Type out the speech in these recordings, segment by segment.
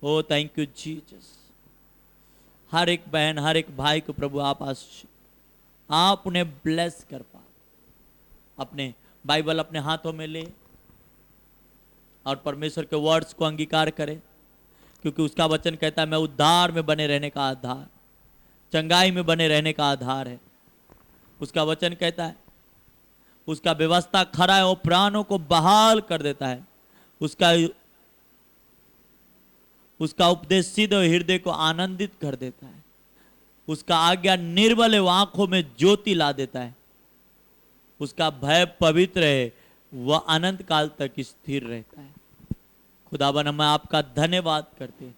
O thank you Jesus. हर एक बहन, हर एक भाई को प्रभु आप उन्हें ब्लेस कर पा। अपने बाइबल अपने हाथों में ले और परमेश्वर के वर्ड्स को अंगीकार करें, क्योंकि उसका वचन कहता है मैं उद्धार में बने रहने का आधार, चंगाई में बने रहने का आधार है। उसका वचन कहता है उसका व्यवस्था खरा है, वो प्राणों को बहाल कर देता है। उसका उपदेश सिद्ध और हृदय को आनंदित कर देता है। उसका आज्ञा निर्बल है, वो आंखों में ज्योति ला देता है। उसका भय पवित्र है, वह अनंत काल तक स्थिर रहता है। खुदावन हम आपका धन्यवाद करते हैं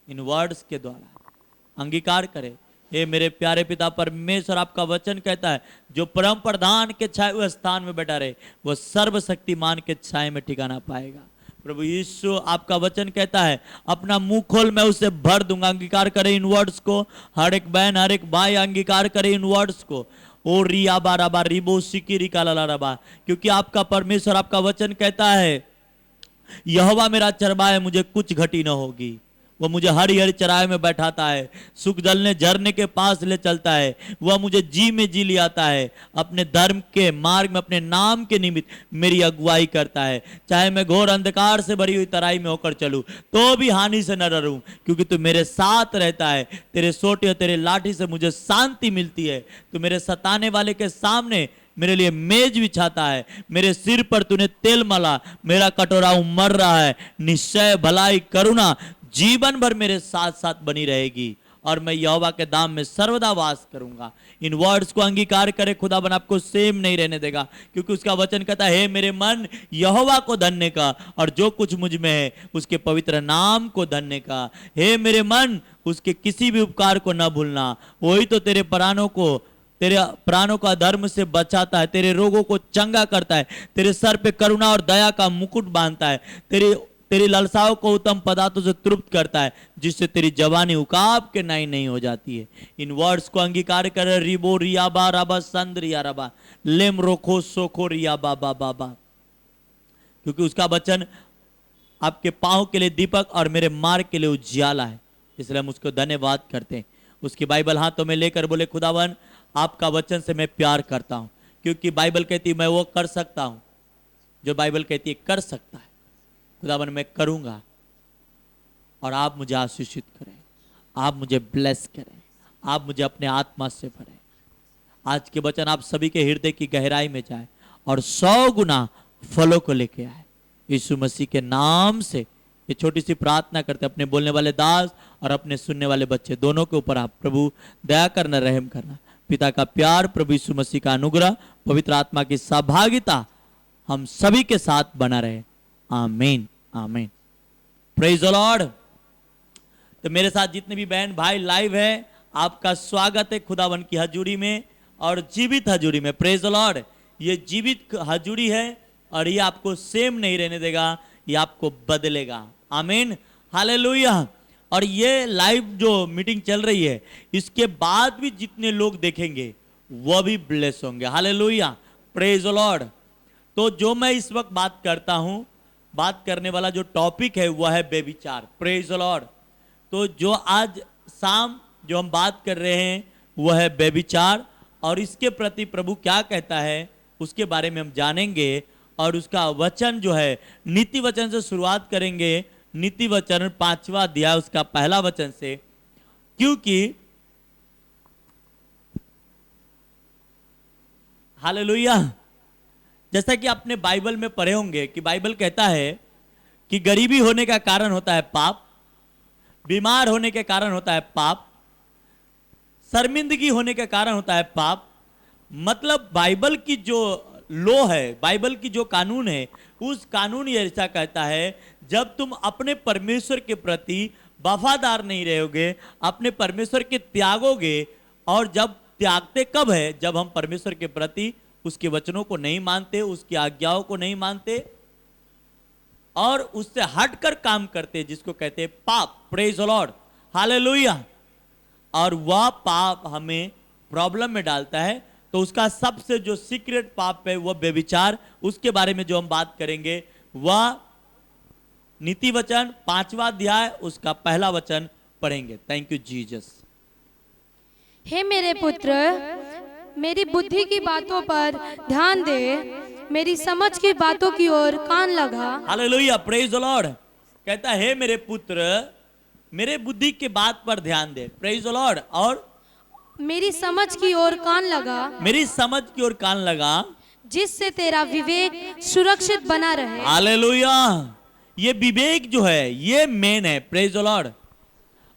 इन वर्ड्स के द्वारा। अंगीकार करें हे मेरे प्यारे पिता परमेश्वर, आपका वचन कहता है जो परम प्रधान के छाए हुए स्थान में बैठा रहे वह सर्वशक्तिमान के छाए में ठिकाना पाएगा। प्रभु यीशु आपका वचन कहता है अपना मुंह खोल मैं उसे भर दूंगा। अंगीकार करें इन वर्ड्स को, हर एक बहन हर एक भाई अंगीकार करें इन वर्ड्स को। ओ रिया बाराबा रिबो सिकी रिकाला रबा, क्योंकि आपका परमेश्वर आपका वचन कहता है यहोवा मेरा चरवाहा है, मुझे कुछ घटी न होगी। वह मुझे हरी हरी चराई में बैठाता है, सुख जलने झरने के पास ले चलता है। वह मुझे जी में जी ले आता है, अपने धर्म के मार्ग में अपने नाम के निमित्त मेरी अगुवाई करता है। चाहे मैं घोर अंधकार से भरी हुई तराई में होकर चलूं तो भी हानि से न डरूं, क्योंकि तू मेरे साथ रहता है। तेरे सोटे और तेरे लाठी से मुझे शांति मिलती है। तू मेरे सताने वाले के सामने मेरे लिए मेज बिछाता है। मेरे सिर पर तूने तेल मला, मेरा कटोरा उमड़ रहा है। निश्चय भलाई करुणा जीवन भर मेरे साथ साथ बनी रहेगी और मैं यहोवा के धाम में सर्वदा वास करूंगा। इन वर्ड्स को अंगीकार करे, खुदावन आपको सेम नहीं रहने देगा, क्योंकि उसका वचन कहता है हे मेरे मन यहोवा को धन्य का और जो कुछ मुझ में है उसके पवित्र नाम को धन्य का। हे मेरे मन उसके किसी भी उपकार को न भूलना, वही तो तेरे प्राणों का धर्म से बचाता है, तेरे रोगों को चंगा करता है, तेरे सर पे करुणा और दया का मुकुट बांधता है, तेरी ललसाओं को उत्तम पदार्थों से तृप्त करता है, जिससे तेरी जवानी उकाब के नाई नहीं हो जाती है। इन वर्ड्स को अंगीकार कर रिबो रियाबा राबा संद रिया रबा लेम रोखो सोखो रिया बाबा बाबा, क्योंकि उसका वचन आपके पांव के लिए दीपक और मेरे मार्ग के लिए उजियाला है। इसलिए हम उसको धन्यवाद करते हैं। उसकी बाइबल हाथों में लेकर बोले खुदावन आपका वचन से मैं प्यार करता हूं, क्योंकि बाइबल कहती है मैं वो कर सकता हूं जो बाइबल कहती है कर सकता है। खुदावन मैं करूंगा और आप मुझे आशीषित करें, आप मुझे ब्लेस करें, आप मुझे अपने आत्मा से भरें। आज के वचन आप सभी के हृदय की गहराई में जाए और 100 गुना फलों को लेके आए। यीशु मसीह के नाम से ये छोटी सी प्रार्थना करते अपने बोलने वाले दास और अपने सुनने वाले बच्चे दोनों के ऊपर आप प्रभु दया करना, रहम करना। पिता का प्यार, प्रभु यीशु मसीह का अनुग्रह, पवित्र आत्मा की सहभागिता हम सभी के साथ बना रहे। आमीन आमीन। Praise the Lord. तो मेरे साथ जितने भी बहन भाई लाइव है आपका स्वागत है खुदावन की हजूरी में और जीवित हजूरी में। Praise the Lord. ये जीवित हजूरी है और ये आपको सेम नहीं रहने देगा, ये आपको बदलेगा। आमीन हालेलुया। और ये लाइव जो मीटिंग चल रही है इसके बाद भी जितने लोग देखेंगे वह भी ब्लेस होंगे। हालेलुया। Praise the Lord. तो जो मैं इस वक्त बात करता हूं, बात करने वाला जो टॉपिक है वह है बेविचार। Praise the Lord. तो जो आज शाम जो हम बात कर रहे हैं वह है बेविचार, और इसके प्रति प्रभु क्या कहता है उसके बारे में हम जानेंगे। और उसका वचन जो है नीति वचन से शुरुआत करेंगे। नीति वचन 5वां अध्याय उसका पहला वचन से, क्योंकि हालेलुया। जैसा कि आपने बाइबल में पढ़े होंगे कि बाइबल कहता है कि गरीबी होने का कारण होता है पाप, बीमार होने के कारण होता है पाप, शर्मिंदगी होने के कारण होता है पाप। मतलब बाइबल की जो लॉ है, बाइबल की जो कानून है, उस कानून ये ऐसा कहता है जब तुम अपने परमेश्वर के प्रति वफादार नहीं रहोगे, अपने परमेश्वर के त्यागोगे। और जब त्यागते कब है? जब हम परमेश्वर के प्रति उसके वचनों को नहीं मानते, उसकी आज्ञाओं को नहीं मानते और उससे हटकर काम करते, जिसको कहते हैं पाप। Praise the Lord. हालेलुया। और वह पाप हमें प्रॉब्लम में डालता है। तो उसका सबसे जो सीक्रेट पाप है वह व्यभिचार, उसके बारे में जो हम बात करेंगे वह नीति वचन 5वां अध्याय उसका पहला वचन पढ़ेंगे। Thank you Jesus. हे मेरे पुत्र, मेरी बुद्धि की बातों पर ध्यान दे, मेरी समझ की बातों की ओर कान लगा। Hallelujah, praise the Lord. कहता है मेरे पुत्र, मेरे बुद्धि के बात पर ध्यान दे। Praise the Lord. और मेरी समझ की ओर कान लगा, मेरी समझ की ओर कान लगा, जिससे तेरा विवेक सुरक्षित बना रहे। हालेलुया। ये विवेक जो है ये मेन है। Praise the Lord.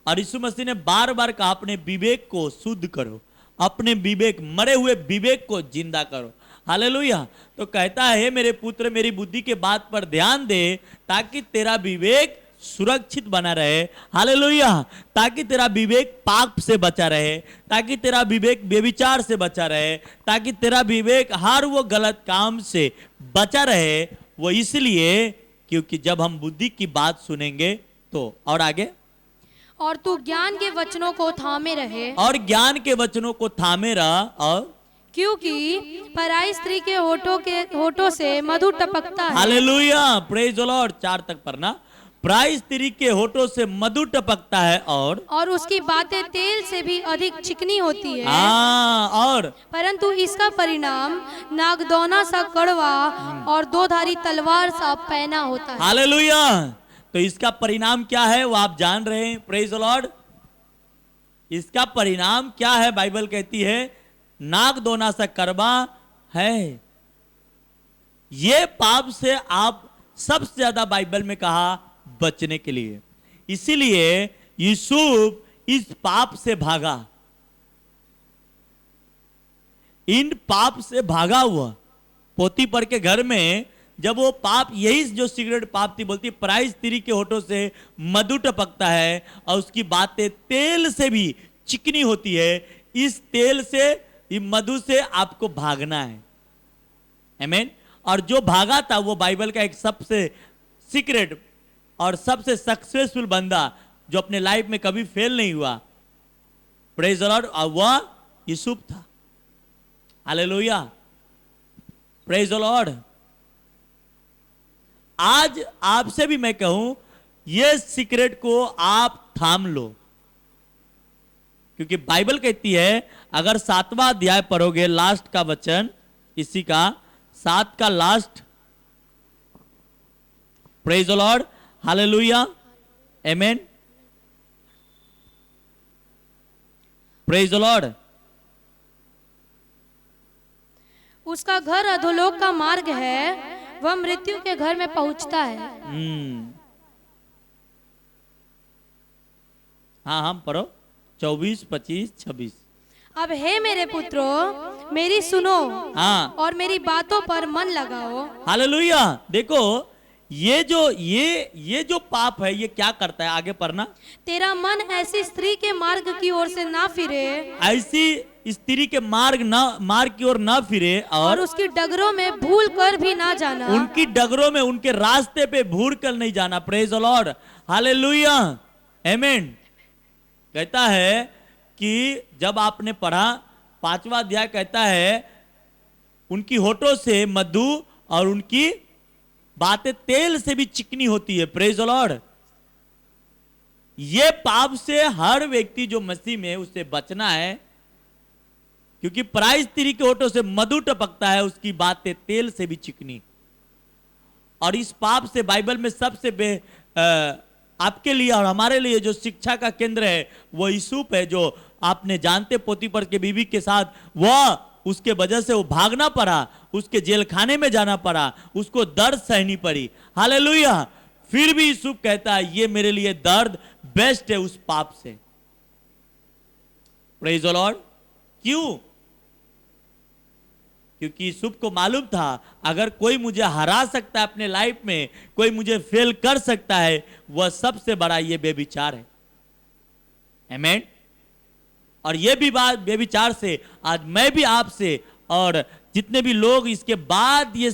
और यीशु मसीह ने बार बार कहा अपने विवेक को शुद्ध करो, अपने विवेक, मरे हुए विवेक को जिंदा करो। हालेलुया। तो कहता है मेरे पुत्र, मेरी बुद्धि के बात पर ध्यान दे, ताकि तेरा विवेक सुरक्षित बना रहे। हालेलुया। ताकि तेरा विवेक पाप से बचा रहे, ताकि तेरा विवेक व्यभिचार से बचा रहे, ताकि तेरा विवेक हर वो गलत काम से बचा रहे। वो इसलिए क्योंकि जब हम बुद्धि की बात सुनेंगे तो, और आगे, और तू ज्ञान के वचनों को थामे रहे, और ज्ञान के वचनों को थामे रहा। और क्योंकि पराई स्त्री के होठों से मधु टपकता है। Hallelujah, praise the Lord. 4 तक पढ़ना। पराई स्त्री के होठों से मधु टपकता है, और उसकी बातें तेल से भी अधिक चिकनी होती है। और परंतु इसका परिणाम नागदौना सा कड़वा और दोधारी तलवार सा पैना होता है। हालेलुया। तो इसका परिणाम क्या है वो आप जान रहे हैं। Praise the Lord. इसका परिणाम क्या है? बाइबल कहती है नागदौना सा कड़वा है। ये पाप से आप सबसे ज्यादा बाइबल में कहा बचने के लिए, इसीलिए यूसुफ इस पाप से भागा, इन पाप से भागा हुआ। पोतीपर के घर में जब वो पाप, यही जो सिगरेट पाप थी, बोलती पराई स्त्री के होठों से मधु टपकता है और उसकी बातें तेल से भी चिकनी होती है। इस तेल से, इस मधु से आपको भागना है। आमीन। और जो भागा था वो बाइबल का एक सबसे सीक्रेट और सबसे सक्सेसफुल बंदा जो अपने लाइफ में कभी फेल नहीं हुआ, प्रेज द लॉर्ड, और वह यूसुफ था। Hallelujah, praise the Lord. आज आपसे भी मैं कहूं, ये सीक्रेट को आप थाम लो, क्योंकि बाइबल कहती है, अगर 7वां अध्याय पढ़ोगे, लास्ट का वचन इसी का 7 का last, praise the Lord, hallelujah, amen, praise the Lord. उसका घर अधोलोक का मार्ग है, वह मृत्यु के घर में पहुंचता है। हाँ, हम पढ़ो 24, 25, 26। अब हे मेरे पुत्रों, मेरी सुनो, हाँ, और मेरी बातों पर मन लगाओ। हालेलुया। देखो ये जो पाप है ये क्या करता है, आगे पढ़ना। तेरा मन ऐसी स्त्री के मार्ग की ओर से ना फिरे, ऐसी स्त्री के मार्ग की ओर ना फिरे, और उसकी डगरों में भूल कर भी ना जाना। उनकी डगरों में, उनके रास्ते पे भूल कर नहीं जाना। प्रेज द लॉर्ड, हालेलुया, आमीन। कहता है कि जब आपने पढ़ा 5वां अध्याय, कहता है उनकी होठों से मधु और उनकी बातें तेल से भी चिकनी होती है। Praise the Lord. ये पाप से हर व्यक्ति जो मसीह में, उससे बचना है, क्योंकि पराई स्त्री के होठों से मधु टपकता है, उसकी बातें तेल से भी चिकनी। और इस पाप से बाइबल में सबसे आपके लिए और हमारे लिए जो शिक्षा का केंद्र है वो यूसुफ है, जो आपने जानते पोतीपर के बीवी के साथ वह, उसके वजह से वो भागना पड़ा, उसके जेल खाने में जाना पड़ा, उसको दर्द सहनी पड़ी। हालेलुया। फिर भी यूसुफ कहता है ये मेरे लिए दर्द बेस्ट है उस पाप से। Praise the Lord. क्यों? क्योंकि यूसुफ को मालूम था अगर कोई मुझे हरा सकता है अपने लाइफ में, कोई मुझे फेल कर सकता है, वह सबसे बड़ा ये व्यभिचार है। आमीन। और ये भी बात व्यभिचार से आज मैं भी आपसे और जितने भी लोग इसके बाद ये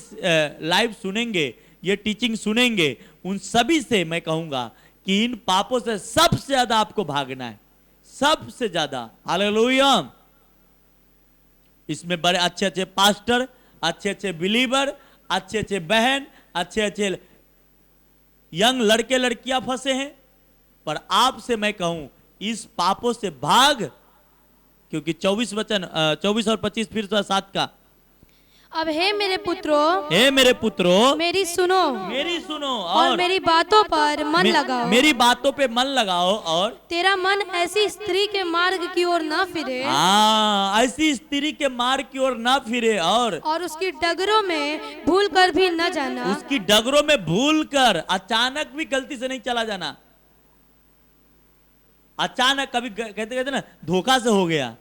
लाइव सुनेंगे, ये टीचिंग सुनेंगे, उन सभी से मैं कहूंगा कि इन पापों से सबसे ज्यादा आपको भागना है, सबसे ज्यादा। हालेलुया। इसमें बड़े अच्छे अच्छे पास्टर, अच्छे अच्छे बिलीवर, अच्छे अच्छे बहन, अच्छे अच्छे यंग लड़के लड़कियां फंसे हैं, पर आपसे मैं कहूं इस पापों से भाग, क्योंकि 24 और 25 फिर 7 का, अब हे मेरे पुत्रों, हे मेरे पुत्रों मेरी सुनो मेरी सुनो और मेरी बातों पर मन लगाओ। मेरी बातों पे मन लगाओ और तेरा मन ऐसी स्त्री के मार्ग की ओर न फिरे ऐसी स्त्री के मार्ग की ओर ना फिरे, और उसकी डगरों में भूल कर भी न जाना। उसकी डगरों में भूल कर, अचानक भी गलती से नहीं चला जाना। अचानक कभी कहते कहते ना धोखा से हो गया,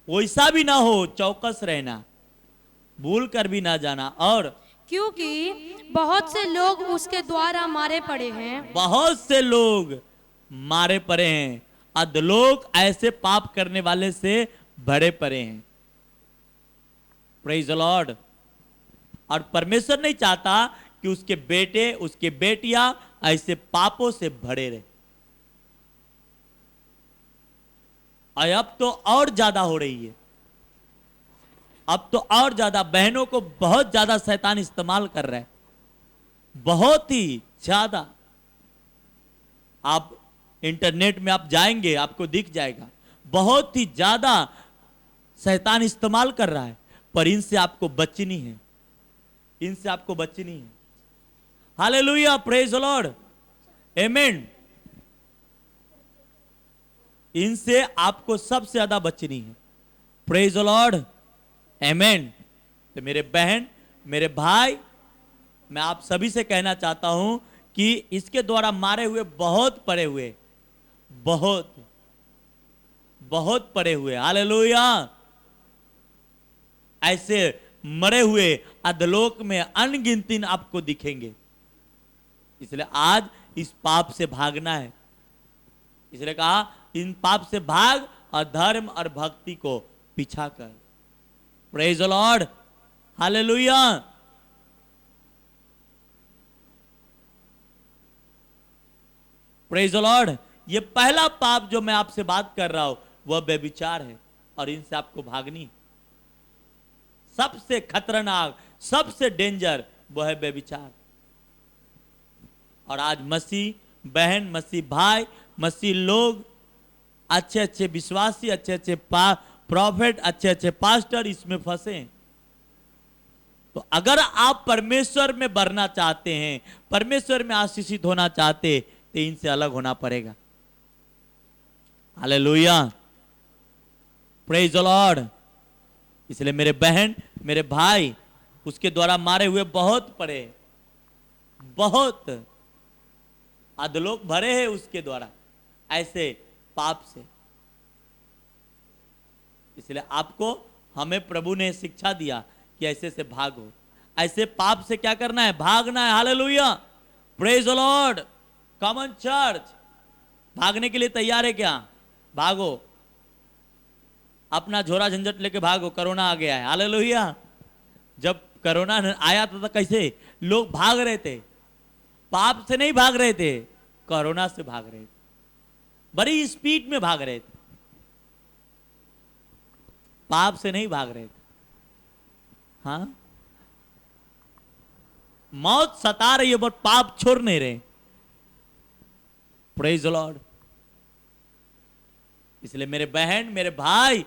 वैसा भी ना हो, चौकस रहना, भूल कर भी ना जाना। और क्योंकि बहुत से लोग उसके द्वारा मारे पड़े हैं। बहुत से लोग मारे पड़े हैं, अधलोक ऐसे पाप करने वाले से भरे पड़े हैं। Praise the Lord. और परमेश्वर नहीं चाहता कि उसके बेटे उसके बेटियां ऐसे पापों से भरे रहे। और अब तो और ज्यादा हो रही है, अब तो और ज्यादा बहनों को बहुत ज्यादा शैतान इस्तेमाल कर रहा है, बहुत ही ज्यादा। आप इंटरनेट में आप जाएंगे आपको दिख जाएगा, बहुत ही ज्यादा शैतान इस्तेमाल कर रहा है। पर इनसे आपको बचनी है, इनसे आपको बचनी है। हालेलुया, प्रेज द लॉर्ड, आमीन। इनसे आपको सबसे ज्यादा बचनी है। प्रेज द लॉर्ड, आमीन। तो मेरे बहन मेरे भाई, मैं आप सभी से कहना चाहता हूं कि इसके द्वारा मारे हुए बहुत पड़े हुए, बहुत बहुत पड़े हुए। हालेलुया। ऐसे मरे हुए अधलोक में अनगिनती आपको दिखेंगे। इसलिए आज इस पाप से भागना है। इसलिए कहा इन पाप से भाग और धर्म और भक्ति को पीछा कर। Praise the Lord, hallelujah. Praise the Lord. ये पहला पाप जो मैं आपसे बात कर रहा हूं वह व्यभिचार है, और इनसे आपको भागनी। सबसे खतरनाक, सबसे डेंजर वह है व्यभिचार। और आज मसीह बहन, मसीह भाई, मसीह लोग, अच्छे अच्छे विश्वासी, अच्छे अच्छे प्रॉफिट, अच्छे अच्छे पास्टर इसमें फंसे हैं। तो अगर आप परमेश्वर में बढ़ना चाहते हैं, परमेश्वर में आशीषित होना चाहते, तो इनसे अलग होना पड़ेगा। Hallelujah, praise the Lord. इसलिए मेरे बहन मेरे भाई, उसके द्वारा मारे हुए बहुत पड़े, बहुत अधलोक भरे हैं उसके द्वारा ऐसे पाप से। इसलिए आपको, हमें प्रभु ने शिक्षा दिया कि ऐसे से भागो, ऐसे पाप से क्या करना है, भागना है। Hallelujah, praise the Lord. Common church भागने के लिए तैयार है क्या? भागो, अपना झोरा झंझट लेके भागो, कोरोना आ गया है। हालेलुया। जब कोरोना आया था तो कैसे लोग भाग रहे थे? पाप से नहीं भाग रहे थे, कोरोना से भाग रहे थे, बड़ी स्पीड में भाग रहे थे, पाप से नहीं भाग रहे थे। हाँ, मौत सता रही है बट पाप छोड़ नहीं रहे। Praise the Lord. इसलिए मेरे बहन मेरे भाई,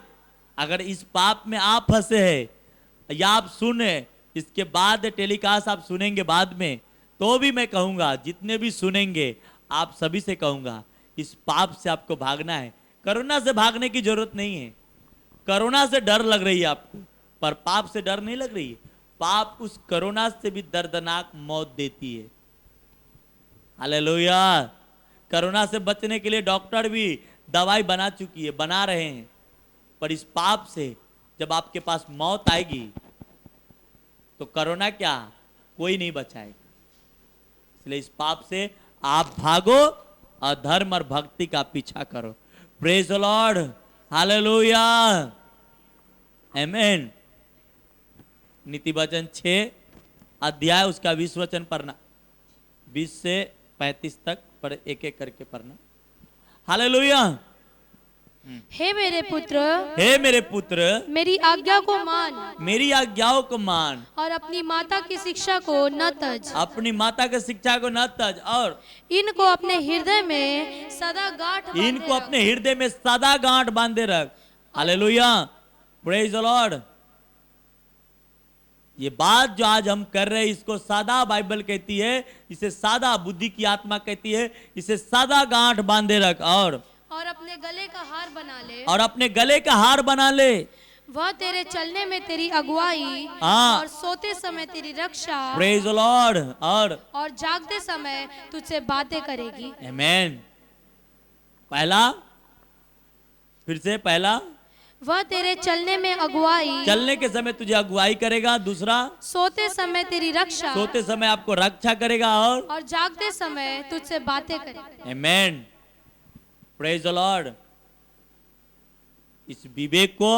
अगर इस पाप में आप फंसे हैं या आप सुने, इसके बाद टेलीकास्ट आप सुनेंगे बाद में, तो भी मैं कहूंगा, जितने भी सुनेंगे आप सभी से कहूंगा, इस पाप से आपको भागना है। कोरोना से भागने की जरूरत नहीं है। कोरोना से डर लग रही है आपको, पर पाप से डर नहीं लग रही है। पाप उस कोरोना से भी दर्दनाक मौत देती है। हालेलुया। कोरोना से बचने के लिए डॉक्टर भी दवाई बना चुकी है, बना रहे हैं, पर इस पाप से जब आपके पास मौत आएगी तो कोरोना क्या, कोई नहीं बचाएगा। इसलिए इस पाप से आप भागो और धर्म और भक्ति का पीछा करो। प्रेज द लॉर्ड, हालेलुया, आमेन। नीति वचन 6 अध्याय उसका 20 वचन पढ़ना, 20 से 35 तक पढ़, एक एक करके पढ़ना। हालेलुया। हे मेरे पुत्र, हे मेरे पुत्र, मेरी आज्ञा को मान मेरी आज्ञाओं को मान और अपनी माता की शिक्षा को न तज। अपनी माता की शिक्षा को न तज और इनको अपने हृदय में सदा गांठ बांधे इनको रख। अपने हृदय में सदा गांठ बांधे रख। Hallelujah, praise the Lord. ये बात जो आज हम कर रहे हैं इसको सादा बाइबल कहती है, इसे सादा बुद्धि की आत्मा कहती है, इसे सादा गांठ बांधे रख और अपने गले का हार बना ले। और अपने गले का हार बना ले। वह तेरे चलने में तेरी अगुवाई हाँ। और सोते समय तेरी रक्षा प्रेज द लॉर्ड और जागते समय तुझसे बातें करेगी। आमेन। पहला, फिर से पहला, वह तेरे चलने में अगुवाई, चलने के समय तुझे अगुवाई करेगा। दूसरा, सोते समय तेरी रक्षा, सोते समय आपको रक्षा करेगा और जागते समय तुझसे बातें करेगा। आमेन, प्रेज द लॉर्ड। इस विवेक को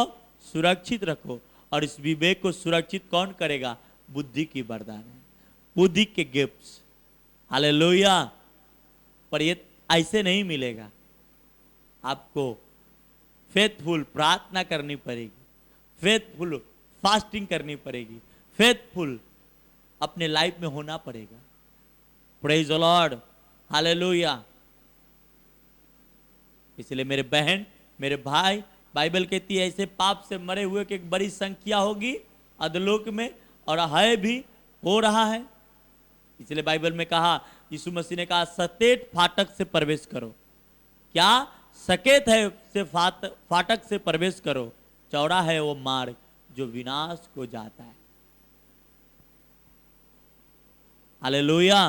सुरक्षित रखो और इस विवेक को सुरक्षित कौन करेगा? बुद्धि की वरदान है, बुद्धि के गिफ्ट्स। हालेलुया। पर ये ऐसे नहीं मिलेगा, आपको फेथफुल प्रार्थना करनी पड़ेगी, फेथफुल फास्टिंग करनी पड़ेगी, फेथफुल अपने लाइफ में होना पड़ेगा। Praise the Lord, hallelujah. इसलिए मेरे बहन, मेरे भाई, बाइबल कहती है ऐसे पाप से मरे हुए की एक बड़ी संख्या होगी अधोलोक में, और है भी, हो रहा है। इसलिए बाइबल में कहा, यीशु मसीह ने कहा सतेट फाटक से प्रवेश करो। क्या? सकेत है से फाटक से प्रवेश करो, चौड़ा है वो मार्ग जो विनाश को जाता है। हालेलुया।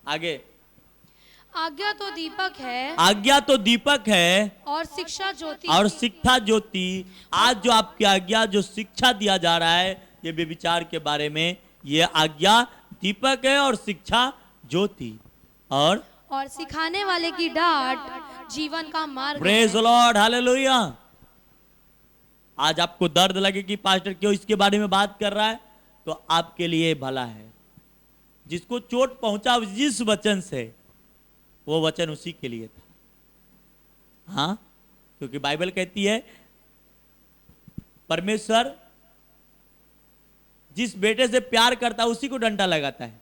आगे, आज्ञा तो दीपक है, आज्ञा तो दीपक है और शिक्षा ज्योति, और शिक्षा ज्योति। आज जो आपकी आज्ञा, जो शिक्षा दिया जा रहा है ये व्यभिचार के बारे में, ये आज्ञा दीपक है और शिक्षा ज्योति और सिखाने वाले की डांट जीवन का मार्ग। Praise the Lord, hallelujah. आज आपको दर्द लगे कि पास्टर क्यों इसके बारे में बात कर रहा है, तो आपके लिए भला है। जिसको चोट पहुंचा जिस वचन से, वो वचन उसी के लिए था। हाँ, क्योंकि बाइबल कहती है परमेश्वर जिस बेटे से प्यार करता है उसी को डंडा लगाता है।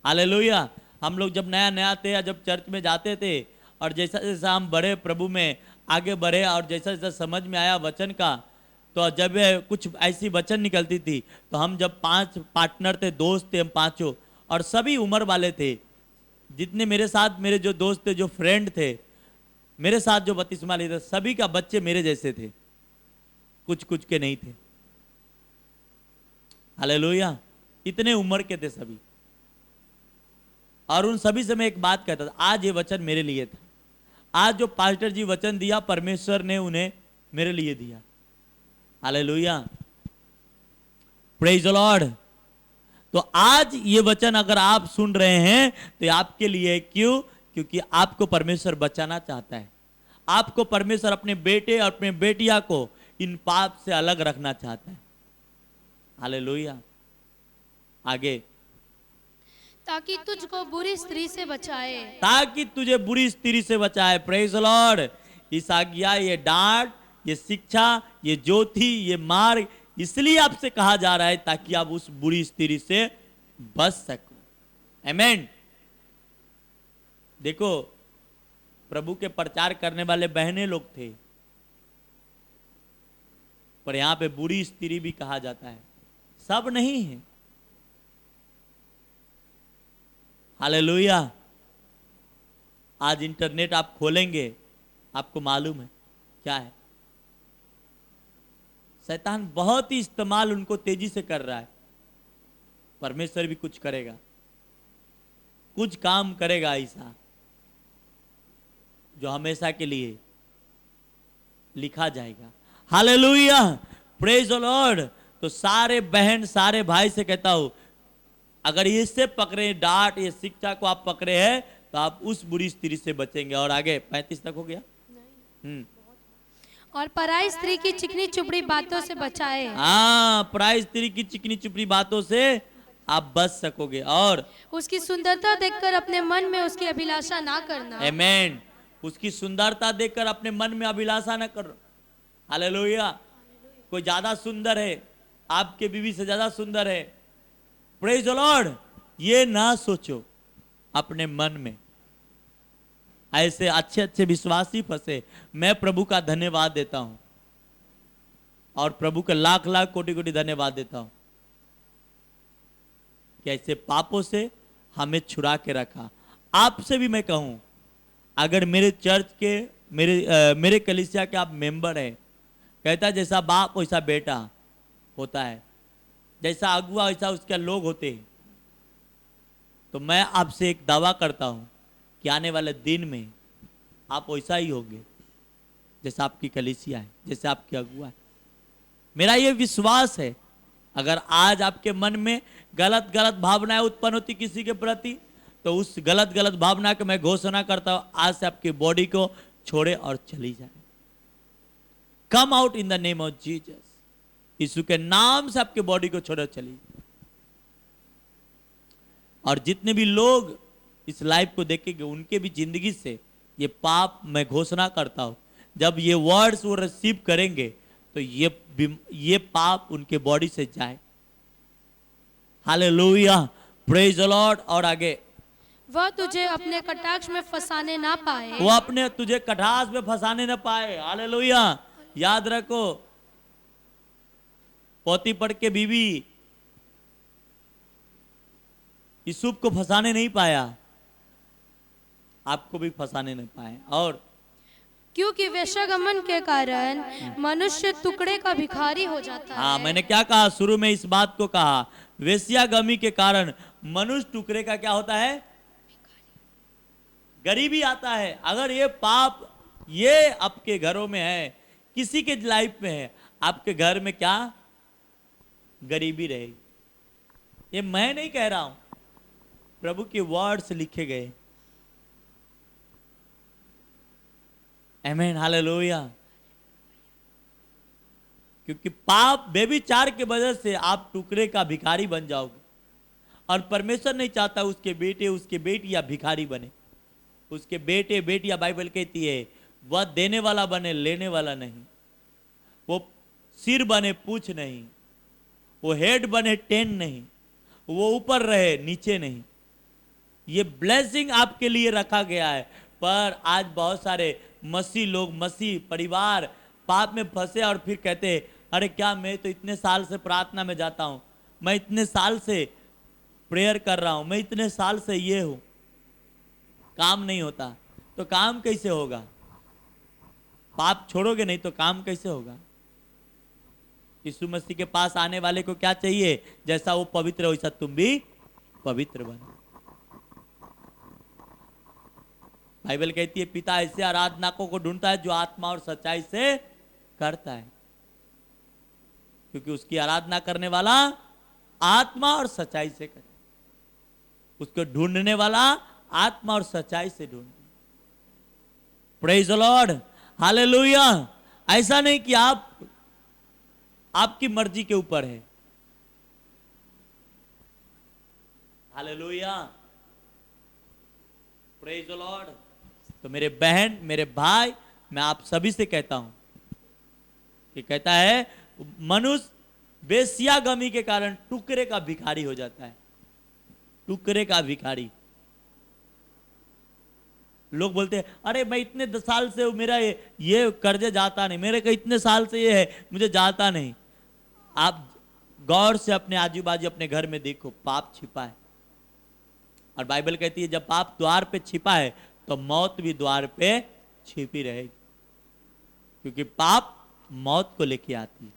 हालेलुया। हम लोग जब नया नया थे या जब चर्च में जाते थे, और जैसा जैसा हम बढ़े प्रभु में आगे बढ़े, और जैसा जैसा समझ में आया वचन का, तो जब कुछ ऐसी वचन निकलती थी, तो हम जब 5 पार्टनर थे, दोस्त थे हम पांचों, और सभी उम्र वाले थे। जितने मेरे साथ मेरे जो दोस्त थे, जो फ्रेंड थे, मेरे साथ जो बपतिस्मा लिए थे, सभी का बच्चे मेरे जैसे थे, कुछ कुछ के नहीं थे। हालेलुया। इतने उम्र के थे सभी, और उन सभी से मैं एक बात कहता था, आज ये वचन मेरे लिए था। आज जो पास्टर जी वचन दिया, परमेश्वर ने उन्हें मेरे लिए दिया। Hallelujah, praise the Lord. तो आज ये वचन अगर आप सुन रहे हैं तो आपके लिए, क्यों? क्योंकि आपको परमेश्वर बचाना चाहता है। आपको परमेश्वर अपने बेटे और अपने बेटिया को इन पाप से अलग रखना चाहता है। हालेलुया। आगे, ताकि तुझको बुरी स्त्री से बचाए, ताकि तुझे बुरी स्त्री से बचाए। Praise the Lord. इस आज्ञा, ये डांट, ये शिक्षा, ये ज्योति, ये मार्ग इसलिए आपसे कहा जा रहा है ताकि आप उस बुरी स्त्री से बच सको। आमेन। देखो, प्रभु के प्रचार करने वाले बहने लोग थे, पर यहां पे बुरी स्त्री भी कहा जाता है, सब नहीं है। हालेलुया। आज इंटरनेट आप खोलेंगे, आपको मालूम है क्या है, शैतान बहुत ही इस्तेमाल उनको तेजी से कर रहा है। परमेश्वर भी कुछ करेगा, कुछ काम करेगा ऐसा जो हमेशा के लिए लिखा जाएगा। Hallelujah, praise the Lord. तो सारे बहन, सारे भाई से कहता हूं, अगर इससे पकड़े, डांट, ये शिक्षा को आप पकड़े हैं, तो आप उस बुरी स्त्री से बचेंगे। और आगे 35 तक हो गया। और पराई स्त्री की चिकनी चुपड़ी बातों से बचाए। हाँ, पराई स्त्री की चिकनी चुपड़ी बातों से आप बच सकोगे। और उसकी सुंदरता देखकर अपने मन में उसकी अभिलाषा ना करना। आमेन। उसकी सुंदरता देखकर अपने मन में अभिलाषा न करो। हालेलुया। कोई ज्यादा सुंदर है, आपके बीवी से ज्यादा सुंदर है, प्रेज द लॉर्ड, ये ना सोचो अपने मन में। ऐसे अच्छे अच्छे विश्वासी फंसे। मैं प्रभु का धन्यवाद देता हूं और प्रभु का लाख लाख कोटि कोटि धन्यवाद देता हूं कि ऐसे पापों से हमें छुड़ा के रखा। आपसे भी मैं कहूं, अगर मेरे चर्च के मेरे कलीसिया के आप मेंबर हैं, कहता है जैसा बाप वैसा बेटा होता है, जैसा अगुआ वैसा उसके लोग होते हैं। तो मैं आपसे एक दावा करता हूं कि आने वाले दिन में आप वैसा ही होंगे जैसा आपकी कलीसिया है, जैसे आपके अगुआ है। मेरा ये विश्वास है। अगर आज आपके मन में गलत गलत भावनाएं उत्पन्न होती किसी के प्रति, तो उस गलत गलत भावना के मैं घोषणा करता हूं आज से आपकी बॉडी को छोड़े और चली जाए। Come out in the name of Jesus. Yeshu के नाम से आपके बॉडी को छोड़े चली जाए। और जितने भी लोग इस लाइव को देखेंगे उनके भी जिंदगी से ये पाप मैं घोषणा करता हूं, जब ये वर्ड्स वो रिसीव करेंगे तो ये पाप उनके बॉडी से जाए। Hallelujah, praise the Lord. और आगे, वह तुझे अपने कटाक्ष में फंसाने ना पाए, वो अपने तुझे कटाक्ष में फंसाने ना पाए। हालेलुया। याद रखो, पोतीफर के बीवी यूसुफ को फंसाने नहीं पाया, आपको भी फंसाने नहीं पाए। और क्योंकि वेश्यागमन के कारण मनुष्य टुकड़े का भिखारी हो जाता है। हाँ, मैंने क्या कहा शुरू में, इस बात को कहा, वेश्यागमी के कारण मनुष्य टुकड़े का क्या होता है, गरीबी आता है। अगर ये पाप ये आपके घरों में है, किसी के लाइफ में है, आपके घर में क्या गरीबी रहेगी। ये मैं नहीं कह रहा हूं, प्रभु के वर्ड्स लिखे गए। आमीन, हालेलुया। क्योंकि पाप व्यभिचार के वजह से आप टुकड़े का भिखारी बन जाओगे, और परमेश्वर नहीं चाहता उसके बेटे उसके बेटियां भिखारी बने। उसके बेटे बेटियां, बाइबल कहती है, वह देने वाला बने, लेने वाला नहीं। वो सिर बने, पूछ नहीं। वो हेड बने, टेन नहीं। वो ऊपर रहे, नीचे नहीं। ये ब्लेसिंग आपके लिए रखा गया है। पर आज बहुत सारे मसीह लोग, मसीह परिवार पाप में फंसे और फिर कहते हैं, अरे क्या, मैं तो इतने साल से प्रार्थना में जाता हूं, मैं इतने साल से प्रेयर कर रहा हूं, मैं इतने साल से ये हूं, काम नहीं होता। तो काम कैसे होगा? पाप छोड़ोगे नहीं तो काम कैसे होगा? यीशु मसीह के पास आने वाले को क्या चाहिए? जैसा वो पवित्र है वैसा तुम भी पवित्र बनो। बाइबल कहती है, पिता ऐसे आराधनाकों को ढूंढता है जो आत्मा और सच्चाई से करता है, क्योंकि उसकी आराधना करने वाला आत्मा और सच्चाई से करे। उसको ढूंढने वाला आत्मा और सच्चाई से ढूंढे। Praise the Lord, hallelujah. ऐसा नहीं कि आपकी मर्जी के ऊपर है। Hallelujah, praise the Lord. तो मेरे बहन, मेरे भाई, मैं आप सभी से कहता हूं कि कहता है, मनुष्य वेश्यागमी के कारण टुकड़े का भिखारी हो जाता है। टुकड़े का भिखारी। लोग बोलते हैं, अरे मैं इतने 10 साल से मेरा ये कर्जे जाता नहीं, मेरे को इतने साल से ये है, मुझे जाता नहीं। आप गौर से अपने आजू बाजू अपने घर में देखो, पाप छिपा है। और बाइबल कहती है, जब पाप द्वार पे छिपा है तो मौत भी द्वार पे छिपी रहेगी, क्योंकि पाप मौत को लेके आती है।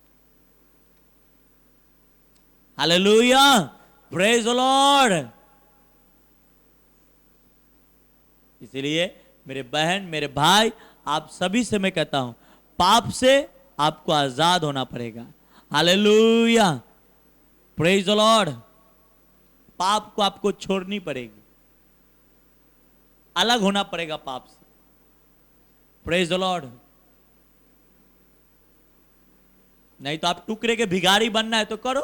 Hallelujah, praise the Lord. इसलिए मेरे बहन, मेरे भाई, आप सभी से मैं कहता हूं, पाप से आपको आजाद होना पड़ेगा। Hallelujah, praise the Lord. पाप को आपको छोड़नी पड़ेगी, अलग होना पड़ेगा पाप से। Praise the Lord. नहीं तो आप टुकड़े के भिखारी बनना है तो करो,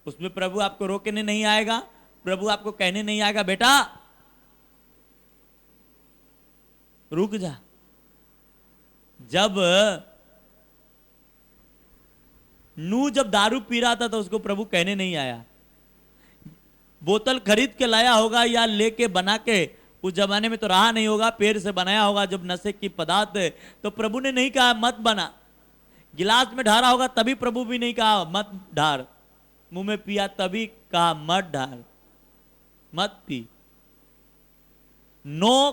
उसमें प्रभु आपको रोकने नहीं आएगा। प्रभु आपको कहने नहीं आएगा, बेटा रुक जा। जब नूह जब दारू पी रहा था तो उसको प्रभु कहने नहीं आया। बोतल खरीद के लाया होगा या लेके बना के, उस जमाने में तो रहा नहीं होगा, पेड़ से बनाया होगा जब नशे की पदार्थ, तो प्रभु ने नहीं कहा मत बना। गिलास में ढारा होगा तभी प्रभु भी नहीं कहा मत ढार, मुंह में पिया तभी कहा मत ढार, मत पी। नो,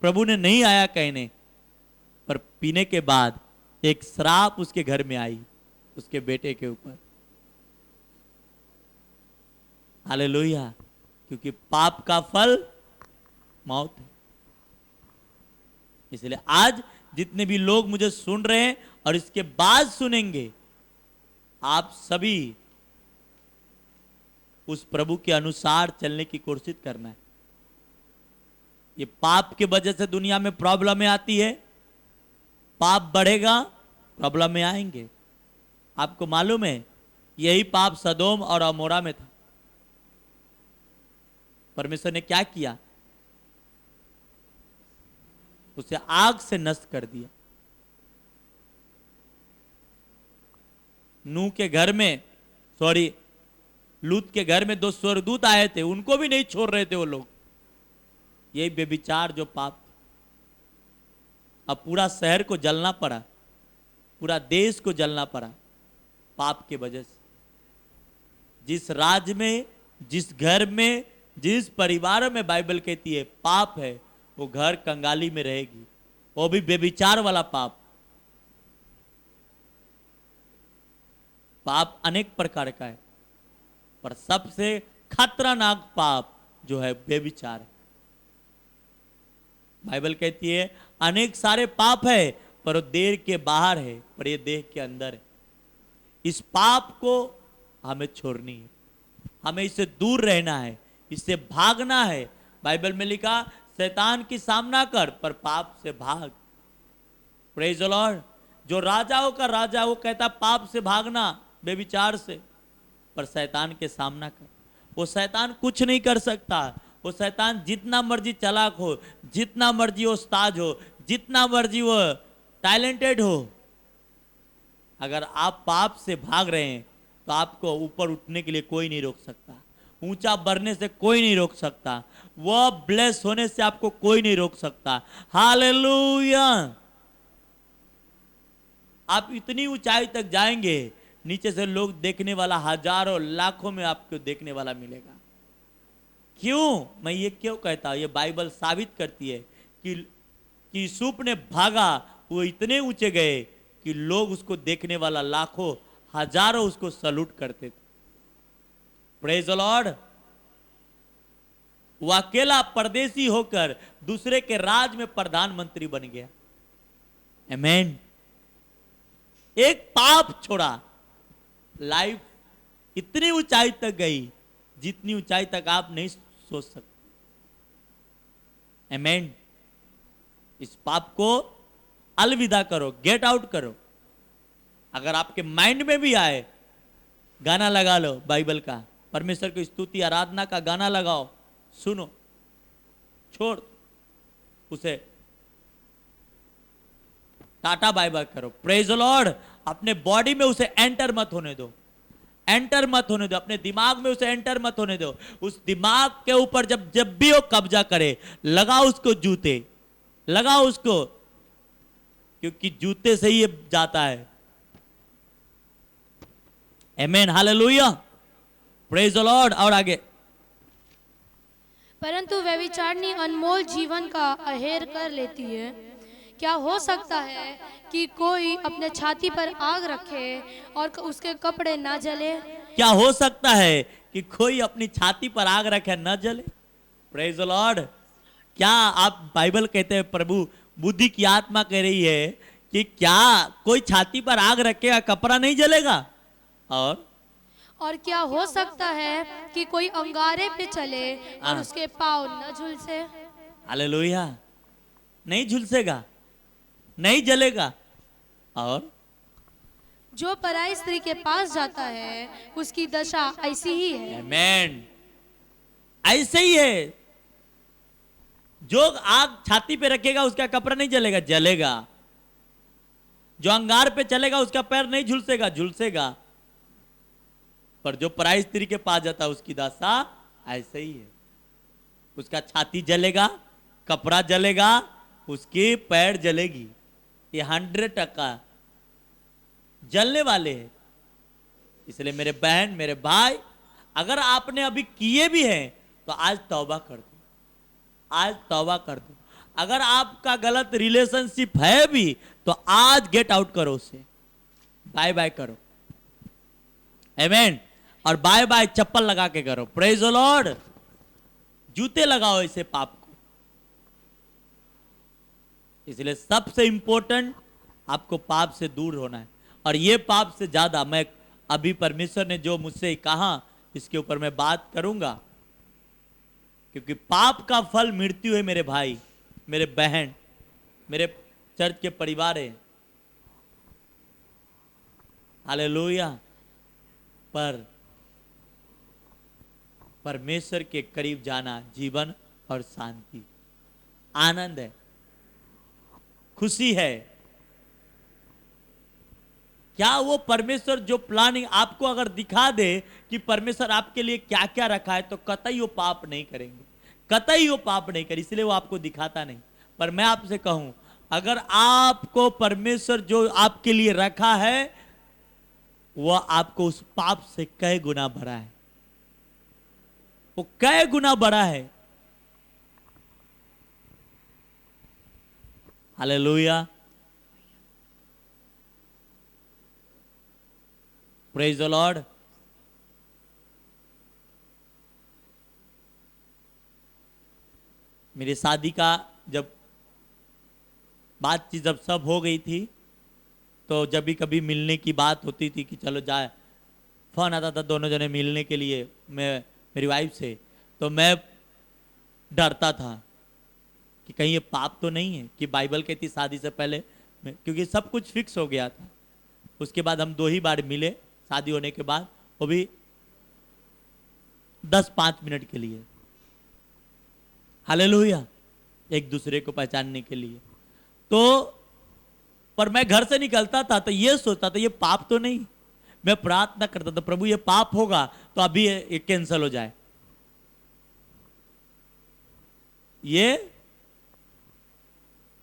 प्रभु ने नहीं आया कहने, पर पीने के बाद एक श्राप उसके घर में आई, उसके बेटे के ऊपर। हालेलुया। क्योंकि पाप का फल मौत है। इसलिए आज जितने भी लोग मुझे सुन रहे हैं और इसके बाद सुनेंगे, आप सभी उस प्रभु के अनुसार चलने की कोशिश करना है। ये पाप की वजह से दुनिया में प्रॉब्लमें आती है, पाप बढ़ेगा, प्रॉब्लमें आएंगे। आपको मालूम है यही पाप सदोम और अमोरा में था। परमेश्वर ने क्या किया? उसे आग से नष्ट कर दिया। नूह के घर में, लूत के घर में 2 स्वर्गदूत आए थे, उनको भी नहीं छोड़ रहे थे वो लोग। यही बेविचार जो पाप, अब पूरा शहर को जलना पड़ा, पूरा देश को जलना पड़ा पाप के वजह से। जिस राज्य में, जिस घर में, जिस परिवार में बाइबल कहती है पाप है, वो घर कंगाली में रहेगी, वो भी बेविचार वाला पाप। पाप अनेक प्रकार का है, पर सबसे खतरनाक पाप जो है बेविचार है। बाइबल कहती है अनेक सारे पाप है पर वो देह के बाहर है, पर ये देह के अंदर है। इस पाप को हमें छोड़नी है, हमें इससे दूर रहना है, इससे भागना है। बाइबल में लिखा शैतान की सामना कर पर पाप से भाग। Praise the Lord. जो राजाओं का राजा, वो कहता पाप से भागना, बेविचार से, पर शैतान के सामना कर। वो शैतान कुछ नहीं कर सकता। वो शैतान जितना मर्जी चालाक हो, जितना मर्जी वो उस्ताद हो, जितना मर्जी वो टैलेंटेड हो, अगर आप पाप से भाग रहे हैं तो आपको ऊपर उठने के लिए कोई नहीं रोक सकता, ऊंचा बढ़ने से कोई नहीं रोक सकता, वह ब्लेस होने से आपको कोई नहीं रोक सकता। हालेलुया। आप इतनी ऊंचाई तक जाएंगे, नीचे से लोग देखने वाला हजारों लाखों में आपको देखने वाला मिलेगा। क्यों? मैं ये क्यों कहता हूं? ये बाइबल साबित करती है कि यूसुफ ने भागा, वो इतने ऊंचे गए कि लोग उसको देखने वाला लाखों हजारों उसको सलूट करते थे। Praise the Lord. वो अकेला परदेसी होकर दूसरे के राज में प्रधानमंत्री बन गया। आमीन। एक पाप छोड़ा, लाइफ इतनी ऊंचाई तक गई जितनी ऊंचाई तक आप नहीं सोच सकते। आमीन। इस पाप को अलविदा करो, गेट आउट करो। अगर आपके माइंड में भी आए, गाना लगा लो बाइबल का, परमेश्वर की स्तुति आराधना का गाना लगाओ, सुनो, छोड़ उसे, टाटा बाय बाय करो। Praise the Lord. अपने बॉडी में उसे एंटर मत होने दो, एंटर मत होने दो, अपने दिमाग में उसे एंटर मत होने दो। उस दिमाग के ऊपर जब भी वो कब्जा करे, लगाओ उसको जूते, लगाओ उसको, क्योंकि जूते से ही ये जाता है। आमीन। हालेलुया। Praise the Lord. और आगे, परंतु व्यभिचारिणी अनमोल जीवन का अहेर कर लेती है। क्या हो सकता है कि कोई अपने छाती पर आग रखे और उसके कपड़े ना जले? क्या हो सकता है कि कोई अपनी छाती पर आग रखे न जले? Praise the Lord. क्या आप, बाइबल कहते हैं, प्रभु बुद्धि की आत्मा कह रही है कि क्या कोई छाती पर आग रखेगा कपड़ा नहीं जलेगा? और क्या हो सकता है कि कोई अंगारे पे चले और उसके पांव न झुलसे? हालेलुया। नहीं झुलसेगा, नहीं जलेगा। और जो पराई स्त्री के पास जाता है उसकी दशा ऐसी ही है। आमीन। ऐसे ही है। जो आग छाती पे रखेगा उसका कपड़ा नहीं जलेगा, जलेगा। जो अंगार पे चलेगा उसका पैर नहीं झुलसेगा, झुलसेगा। पर जो पराई स्त्री के पास जाता है उसकी दशा ऐसे ही है। उसका छाती जलेगा, कपड़ा जलेगा, उसके पैर जलेगी। ये 100% जलने वाले हैं। इसलिए मेरे बहन, मेरे भाई, अगर आपने अभी किए भी हैं तो आज तौबा कर दो, आज तौबा कर दो। अगर आपका गलत रिलेशनशिप है भी तो आज गेट आउट करो उसे, बाय बाय करो। आमीन। और बाय बाय चप्पल लगा के करो। Praise the Lord. जूते लगाओ इसे पाप को। इसलिए सबसे इंपॉर्टेंट आपको पाप से दूर होना है। और ये पाप से ज्यादा मैं अभी परमेश्वर ने जो मुझसे कहा इसके ऊपर मैं बात करूंगा, क्योंकि पाप का फल मृत्यु है मेरे भाई, मेरे बहन, मेरे चर्च के परिवार है। हालेलुया। पर परमेश्वर के करीब जाना जीवन और शांति, आनंद है, खुशी है। क्या वो परमेश्वर जो प्लानिंग आपको अगर दिखा दे कि परमेश्वर आपके लिए क्या क्या रखा है, तो कतई वो पाप नहीं करेंगे, कतई वो पाप नहीं करें। इसलिए वो आपको दिखाता नहीं। पर मैं आपसे कहूं, अगर आपको परमेश्वर जो आपके लिए रखा है वह आपको उस पाप से कई गुना बड़ा है, वो कई गुना बड़ा है। हालेलुया। Praise the Lord. मेरी शादी का जब बातचीत जब सब हो गई थी, तो जब भी कभी मिलने की बात होती थी कि चलो जाए, फोन आता था दोनों जने मिलने के लिए, मैं मेरी वाइफ से, तो मैं डरता था कि कहीं ये पाप तो नहीं है कि बाइबल कहती शादी से पहले, क्योंकि सब कुछ फिक्स हो गया था। उसके बाद हम 2 ही बार मिले शादी होने के बाद, वो भी 10-5 मिनट के लिए। हालेलुया। एक दूसरे को पहचानने के लिए। तो पर मैं घर से निकलता था तो ये सोचता था ये पाप तो नहीं। मैं प्रार्थना करता था, प्रभु ये पाप होगा तो अभी ये कैंसिल हो जाए। ये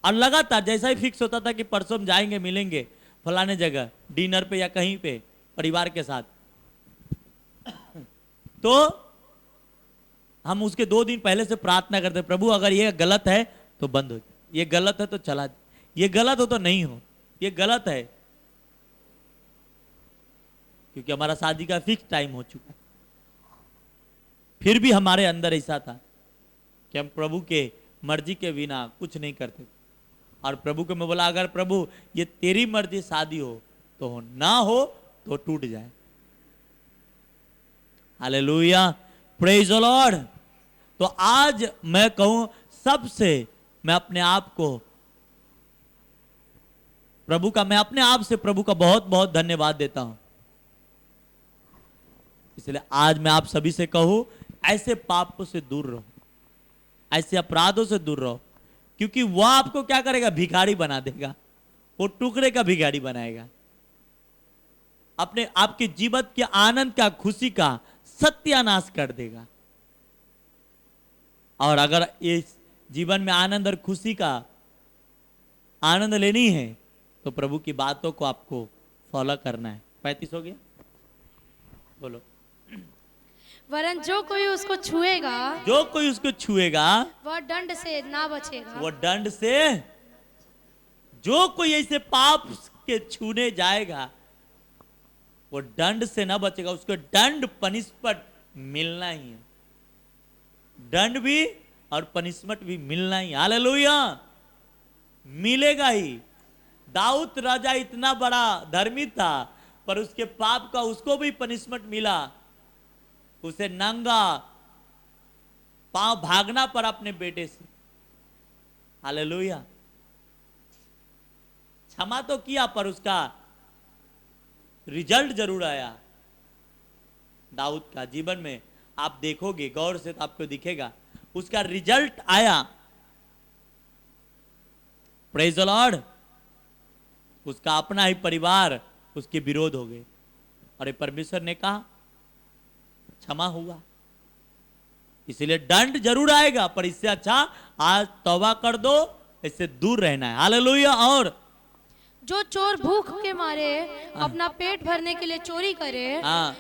और लगातार जैसा ही फिक्स होता था कि परसों हम जाएंगे, मिलेंगे फलाने जगह डिनर पे या कहीं पे परिवार के साथ, तो हम उसके 2 दिन पहले से प्रार्थना करते, प्रभु अगर ये गलत है तो बंद हो, ये गलत है तो चला, ये गलत हो तो नहीं हो, ये गलत है। क्योंकि हमारा शादी का फिक्स टाइम हो चुका, फिर भी हमारे अंदर ऐसा था कि हम प्रभु के मर्जी के बिना कुछ नहीं करते। और प्रभु को मैं बोला, अगर प्रभु ये तेरी मर्जी शादी हो तो हो, ना हो तो टूट जाए। हालेलुया। Praise the Lord. तो आज मैं कहूं सबसे, मैं अपने आप को प्रभु का, मैं अपने आप से प्रभु का बहुत बहुत धन्यवाद देता हूं। इसलिए आज मैं आप सभी से कहूं, ऐसे पापों से दूर रहो, ऐसे अपराधों से दूर रहो, क्योंकि वह आपको क्या करेगा, भिखारी बना देगा, वो टुकड़े का भिखारी बनाएगा, अपने आपके जीवन के आनंद का, खुशी का सत्यानाश कर देगा। और अगर इस जीवन में आनंद और खुशी का आनंद लेनी है तो प्रभु की बातों को आपको फॉलो करना है। 35 हो गया, बोलो। वरन जो कोई उसको छुएगा, जो कोई उसको छुएगा वह दंड से ना बचेगा। वो दंड से, जो कोई ऐसे पाप के छूने जाएगा वो दंड से ना बचेगा, उसको दंड, पनिशमेंट मिलना ही है, दंड भी और पनिशमेंट भी मिलना ही। हालेलुया। मिलेगा ही। दाऊद राजा इतना बड़ा धर्मी था, पर उसके पाप का उसको भी पनिशमेंट मिला, उसे नंगा पांव भागना पड़ा अपने बेटे से। हालेलुया। क्षमा तो किया पर उसका रिजल्ट जरूर आया। दाऊद का जीवन में आप देखोगे गौर से तो आपको दिखेगा, उसका रिजल्ट आया प्रेज द लॉर्ड। उसका अपना ही परिवार उसके विरोध हो गए, और परमेश्वर ने कहा क्षमा हुआ। इसलिए दंड जरूर आएगा, पर इससे अच्छा आज तौबा कर दो, इससे दूर रहना है। हालेलुया। और जो चोर भूख के मारे अपना पेट भरने के लिए चोरी करे, हाँ